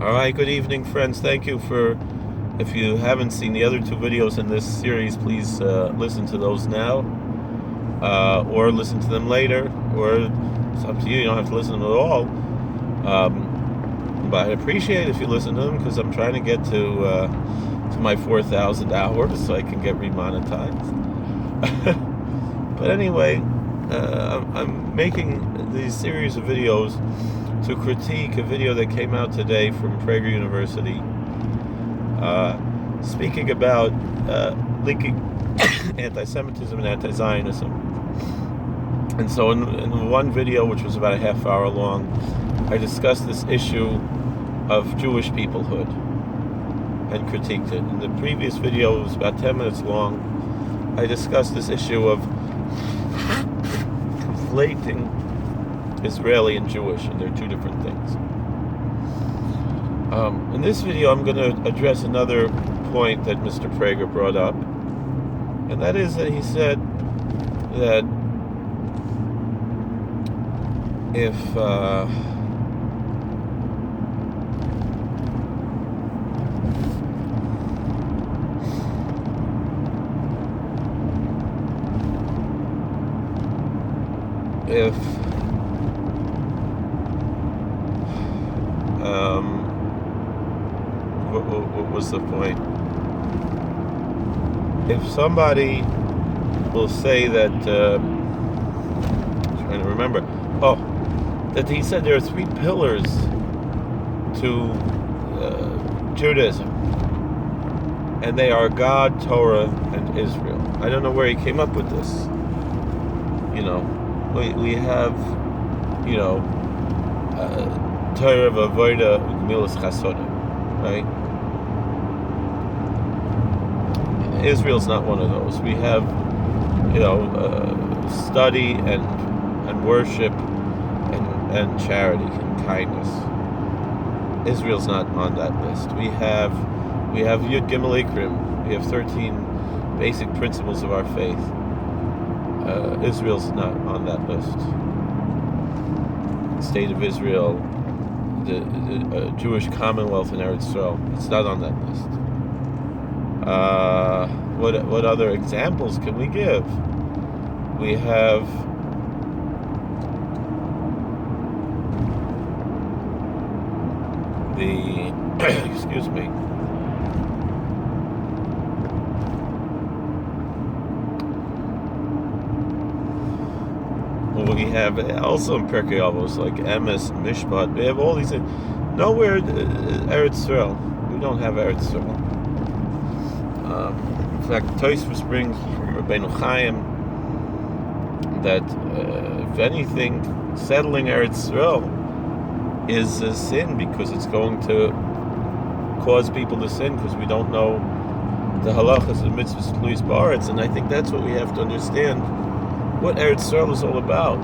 Alright, good evening, friends. Thank you for, if you haven't seen the other two videos in this series, please listen to those now, or listen to them later, or it's up to you. You don't have to listen to them at all. But I appreciate it if you listen to them, because I'm trying to get to my 4,000 hours so I can get remonetized. But anyway, I'm making these series of videos to critique a video that came out today from Prager University, speaking about linking anti-Semitism and anti-Zionism. And so in one video, which was about a half hour long, I discussed this issue of Jewish peoplehood and critiqued it. In the previous video, it was about 10 minutes long, I discussed this issue of conflating Israeli and Jewish, and they're two different things. In this video, I'm going to address another point that Mr. Prager brought up, and that is that he said that if what was the point? If somebody will say that, I'm trying to remember, that he said there are three pillars to Judaism, and they are God, Torah, and Israel. I don't know where he came up with this. We have, Torah v'avoda u'gemilas chasodim, right? Israel's not one of those. We have, study and worship and charity and kindness. Israel's not on that list. We have Yud Gimel Ikrim. We have 13 basic principles of our faith. Israel's not on that list. The State of Israel, the Jewish Commonwealth in Eretz Yisrael, it's not on that list. What other examples can we give? We have the excuse me. We have also in Prager U, like Emes, Mishpat. We have all these things. Nowhere Eretz Yisrael. We don't have Eretz Yisrael. In fact, Tosfos brings from Rabbeinu Chaim that if anything, settling Eretz Yisrael is a sin, because it's going to cause people to sin, because we don't know the halachas and mitzvahs of Luis Baritz. And I think that's what we have to understand, what Eretz Yisrael is all about.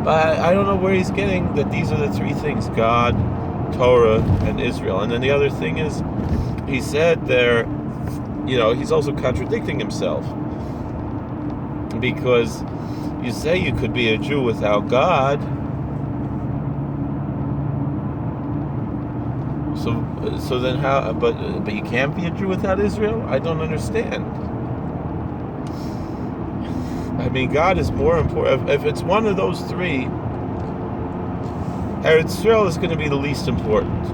But I don't know where he's getting that these are the three things: God, Torah, and Israel. And then the other thing is, he said there, he's also contradicting himself, because you say you could be a Jew without God. So then how? But you can't be a Jew without Israel? I don't understand. I mean, God is more important. If it's one of those three, Eretz Yisrael is going to be the least important.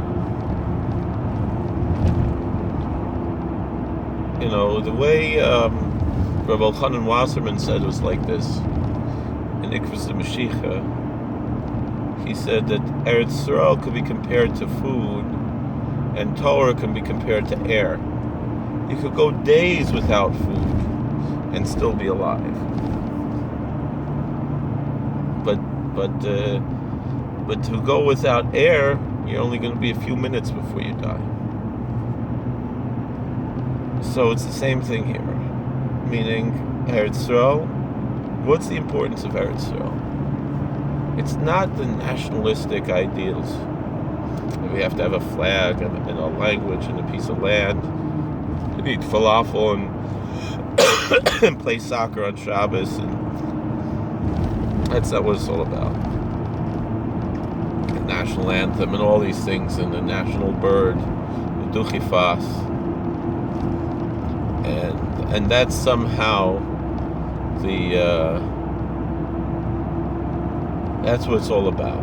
The way Rabbi Elchanan Wasserman said was like this in Ikvus the Mashiach. He said that Eretz Yisrael could be compared to food, and Torah can be compared to air. You could go days without food and still be alive. But to go without air, you're only going to be a few minutes before you die. So it's the same thing here. Meaning, Eretz Yisrael, what's the importance of Eretz Yisrael? It's not the nationalistic ideals. We have to have a flag and a language and a piece of land, and eat falafel and play soccer on Shabbos, and that's not what it's all about. national anthem and all these things, and the national bird, the duchifas, and that's somehow that's what it's all about.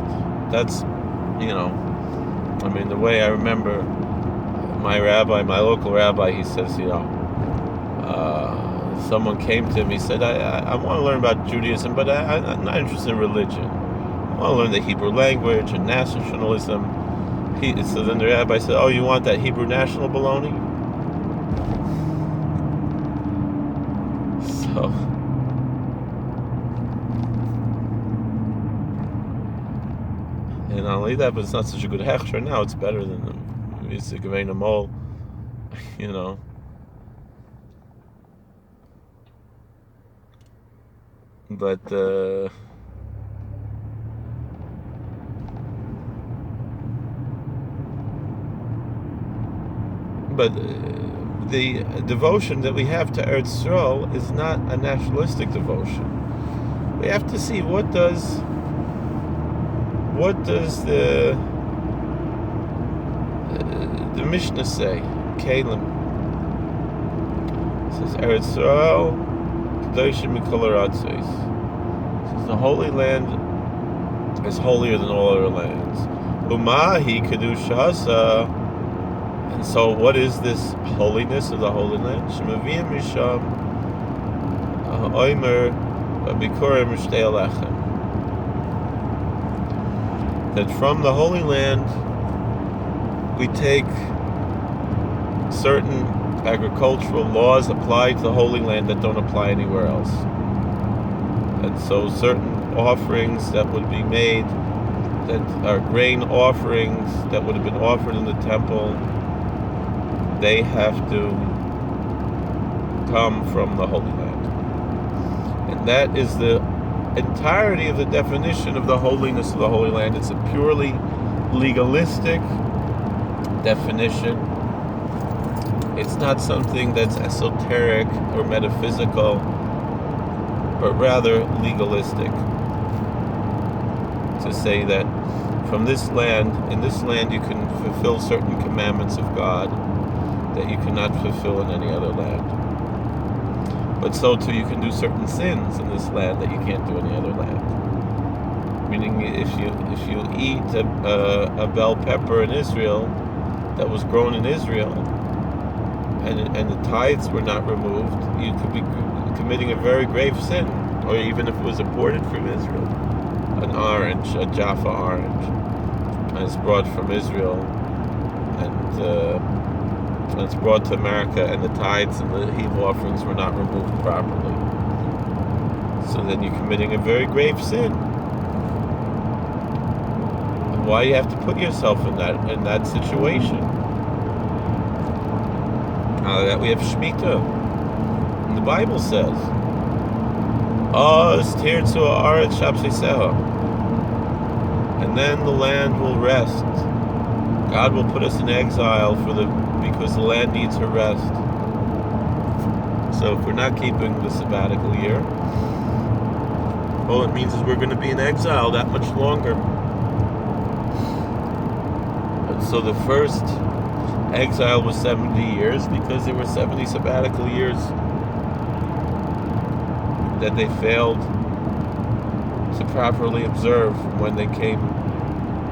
That's, I mean, the way I remember my local rabbi, he says, someone came to him, he said, I want to learn about Judaism, but I'm not interested in religion. I want to learn the Hebrew language and nationalism. So then the rabbi said, oh, you want that Hebrew national baloney? So, and not only that, but it's not such a good hechsher now. It's better than the Gevena Mol, But the devotion that we have to Eretz Yisrael is not a nationalistic devotion. We have to see what does the Mishnah say. Kalim says Eretz Yisrael Kedoshim Mikol Aratzos. Says the Holy Land is holier than all other lands. Umahi Kedushasa. And so, what is this holiness of the Holy Land? Shemaviyim Misham Oimer Bikurim Shtei Alechem. That from the Holy Land we take certain agricultural laws applied to the Holy Land that don't apply anywhere else. And so certain offerings that would be made, that are grain offerings that would have been offered in the temple, they have to come from the Holy Land. And that is the entirety of the definition of the holiness of the Holy Land. It's a purely legalistic definition. It's not something that's esoteric or metaphysical, but rather legalistic. To say that from this land, in this land you can fulfill certain commandments of God that you cannot fulfill in any other land. But so too you can do certain sins in this land that you can't do in any other land. Meaning, if you eat a bell pepper in Israel that was grown in Israel, and the tithes were not removed, you could be committing a very grave sin. Or even if it was imported from Israel, an orange, a Jaffa orange, and it's brought from Israel, and it's brought to America, and the tithes and the heave offerings were not removed properly. So then you're committing a very grave sin. Why you have to put yourself in that situation? That we have Shemitah. And the Bible says, and then the land will rest. God will put us in exile because the land needs a rest. So if we're not keeping the sabbatical year, all it means is we're going to be in exile that much longer. And so the first exile was 70 years because there were 70 sabbatical years that they failed to properly observe when they came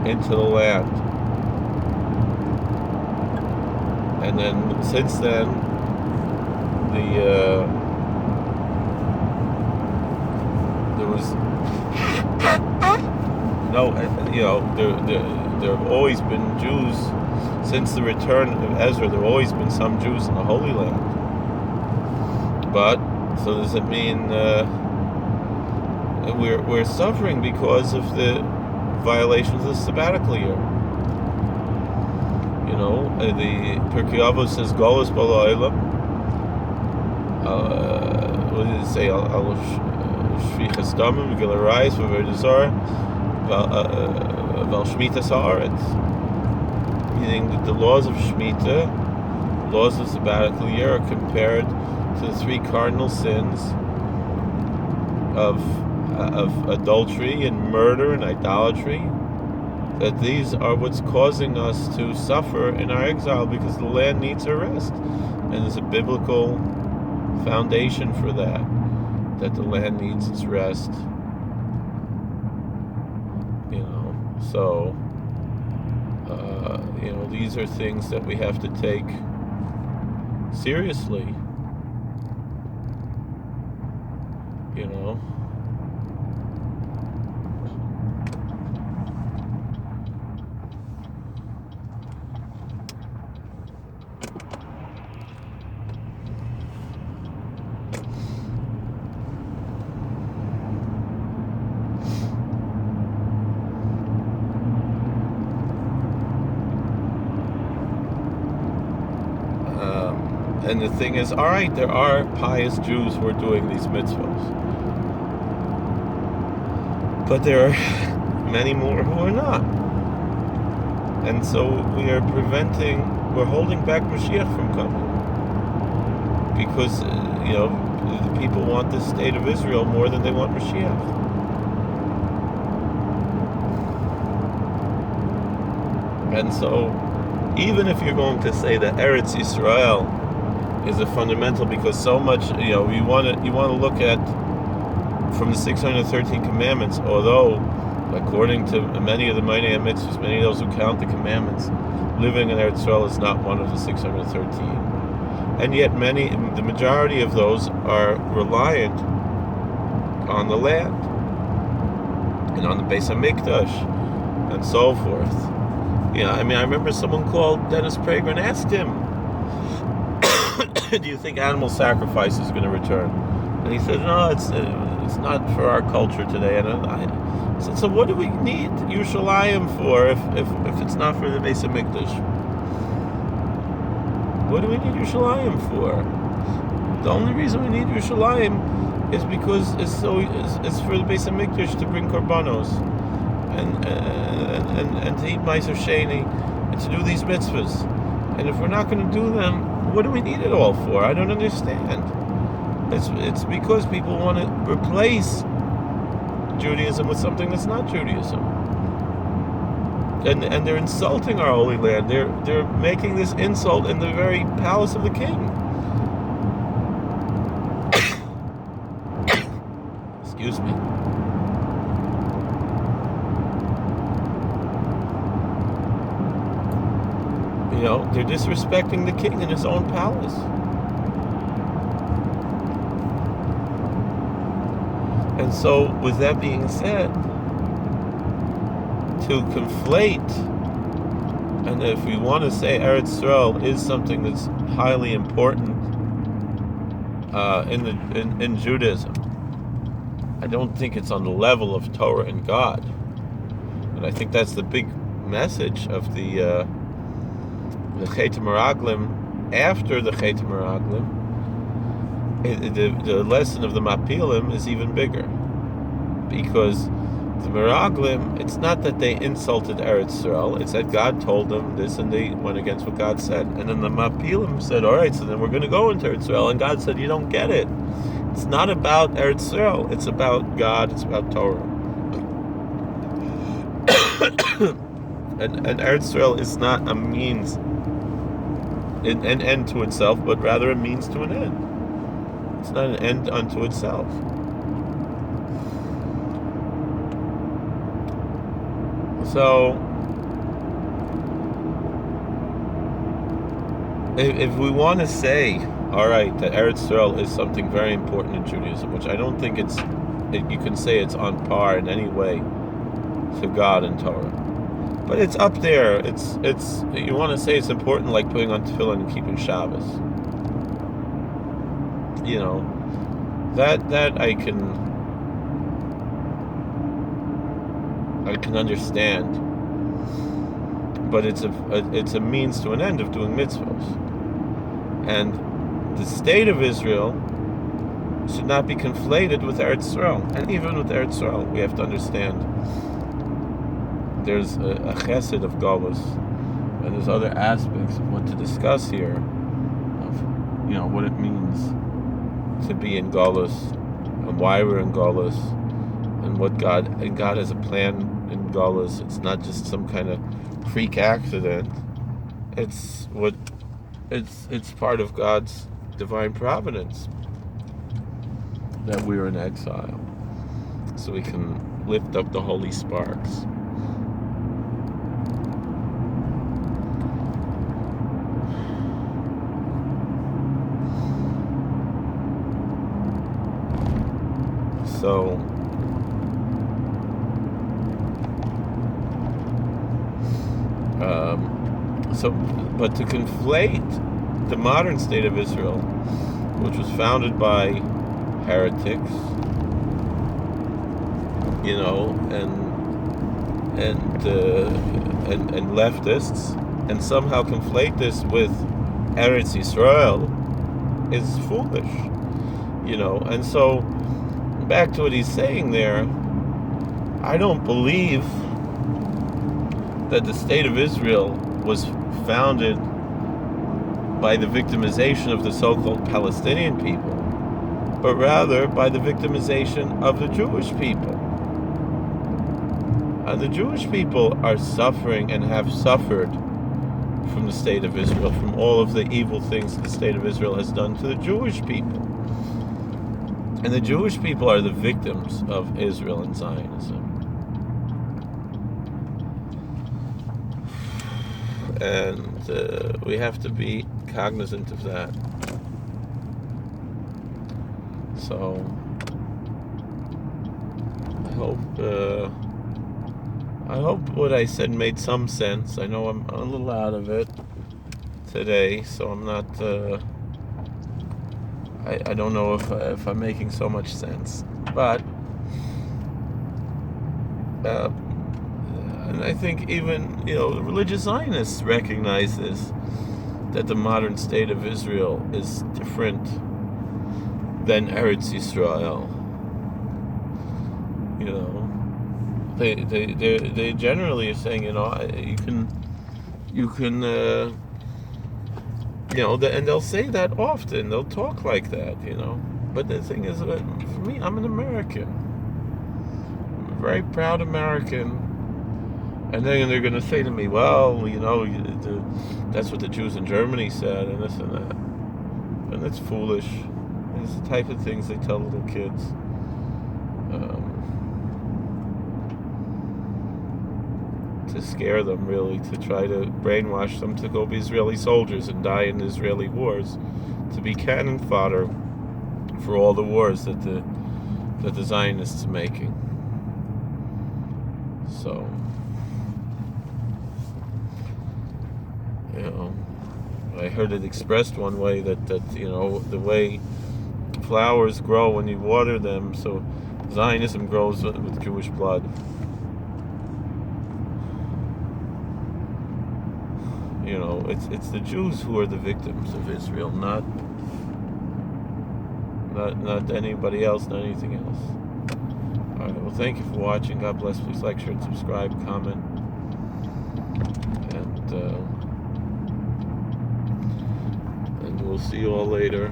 into the land. And then since then, there have always been Jews since the return of Ezra. There have always been some Jews in the Holy Land. But so does it mean we're suffering because of the violations of the sabbatical year? The Prager U says, "Golus bala olam." What did it say? Al shvichas damim v'gil harayis v'avodas zara v'al shmitas haaretz. Meaning that the laws of Shemitah, laws of sabbatical year, are compared to the three cardinal sins of adultery and murder and idolatry that these are what's causing us to suffer in our exile, because the land needs a rest. And there's a biblical foundation for that the land needs its rest. So these are things that we have to take seriously. And the thing is, all right, there are pious Jews who are doing these mitzvahs, but there are many more who are not. And so we're holding back Mashiach from coming, because the people want the state of Israel more than they want Mashiach. And so, even if you're going to say that Eretz Yisrael is a fundamental, because so much, you want to look at from the 613 commandments, although according to many of the Meinei mitzvahs, many of those who count the commandments, living in Eretz Yisrael is not one of the 613. And yet the majority of those are reliant on the land and on the Beis HaMikdash and so forth. I remember someone called Dennis Prager and asked him, do you think animal sacrifice is going to return? And he said, no, it's not for our culture today. And I said, so what do we need Yerushalayim for if it's not for the Beis HaMikdash? What do we need Yerushalayim for? The only reason we need Yerushalayim is because it's for the Beis HaMikdash to bring korbanos and to eat Meiser Sheni and to do these mitzvahs. And if we're not going to do them, what do we need it all for? I don't understand. It's because people want to replace Judaism with something that's not Judaism. And they're insulting our holy land. They're making this insult in the very palace of the king. Excuse me. They're disrespecting the king in his own palace. And so, with that being said, to conflate, and if we want to say Eretz Yisrael is something that's highly important in Judaism, I don't think it's on the level of Torah and God. And I think that's the big message of the Chet Meraglim. After the Chet Meraglim, the lesson of the Mapilim is even bigger, because the Meraglim, it's not that they insulted Eretz Yisrael, it's that God told them this and they went against what God said. And then the Mapilim said, all right, so then we're going to go into Eretz Yisrael. And God said, you don't get it. It's not about Eretz Yisrael, it's about God, it's about Torah. and Eretz Yisrael is not a means, an end to itself, but rather a means to an end. It's not an end unto itself. So, if we want to say, all right, that Eretz Yisrael is something very important in Judaism, which I don't think you can say it's on par in any way to God and Torah, but it's up there. It's you want to say it's important, like putting on tefillin and keeping Shabbos. That I can understand, but it's a means to an end of doing mitzvahs. And the state of Israel should not be conflated with Eretz Yisrael. And even with Eretz Yisrael, we have to understand there's a chesed of Galus, and there's other aspects of what to discuss here, of what it means to be in Galus, and why we're in Galus, and what God has a plan in Gullus. It's not just some kind of freak accident. It's part of God's divine providence that we're in exile, so we can lift up the holy sparks. So but to conflate the modern state of Israel, which was founded by heretics, and leftists, and somehow conflate this with Eretz Yisrael, is foolish, And so, back to what he's saying there, I don't believe that the state of Israel was founded by the victimization of the so-called Palestinian people, but rather by the victimization of the Jewish people. And the Jewish people are suffering and have suffered from the state of Israel, from all of the evil things the state of Israel has done to the Jewish people. And the Jewish people are the victims of Israel and Zionism. And we have to be cognizant of that. So I hope what I said made some sense. I know I'm a little out of it today, so I'm not. I don't know if I'm making so much sense, but and I think even the religious Zionists recognize this, that the modern state of Israel is different than Eretz Yisrael. They generally are saying, you can and they'll say that often. They'll talk like that, But the thing is, for me, I'm an American. I'm a very proud American. And then they're going to say to me, well, that's what the Jews in Germany said, and this and that. And that's foolish. It's the type of things they tell little kids. To scare them, really, to try to brainwash them to go be Israeli soldiers and die in Israeli wars, to be cannon fodder for all the wars that the Zionists are making. So, I heard it expressed one way that the way flowers grow when you water them, so Zionism grows with Jewish blood. It's the Jews who are the victims of Israel, not anybody else, not anything else. All right. Well, thank you for watching. God bless. Please like, share, and subscribe, comment, and we'll see you all later.